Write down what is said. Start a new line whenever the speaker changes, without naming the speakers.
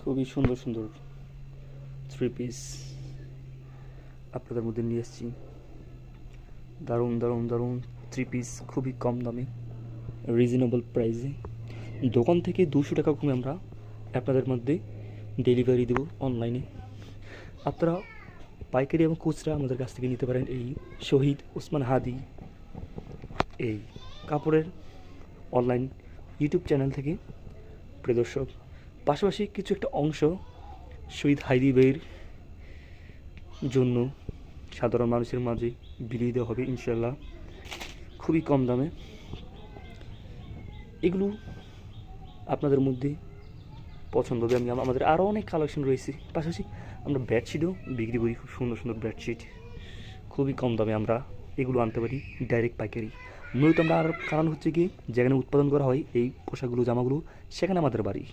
খুবই সুন্দর সুন্দর থ্রি পিস আপনাদের মধ্যে নিয়ে এসেছি। দারুণ দারুণ দারুণ থ্রি পিস, খুবই কম দামে, রিজনেবল প্রাইসে। দোকান থেকে 200 টাকা কমে আমরা আপনাদের মধ্যে ডেলিভারি দেবো অনলাইনে। আপনারা পাইকারি এবং খুচরা আমাদের কাছ থেকে নিতে পারেন এই শহীদ ওসমান হাদি এই কাপড়ের অনলাইন ইউটিউব চ্যানেল থেকে। প্রিয় দর্শক, পাশাপাশি কিছু একটা অংশ শহীদ হাদি ভাইয়ের জন্য সাধারণ মানুষের মাঝে বিলিয়ে দেওয়া হবে ইনশাল্লাহ, খুবই কম দামে। এগুলো আপনাদের মধ্যে পছন্দ হবে। আমাদের আরও অনেক কালেকশন রয়েছে। পাশাপাশি আমরা বেডশিটও বিক্রি করি, খুব সুন্দর সুন্দর বেডশিট, খুবই কম দামে আমরা এগুলো আনতে পারি ডাইরেক্ট পাইকারি। মূলত আমরা আর কারণ হচ্ছে কি, যেখানে উৎপাদন করা হয় এই পোশাকগুলো জামাগুলো, সেখানে আমাদের বাড়ি।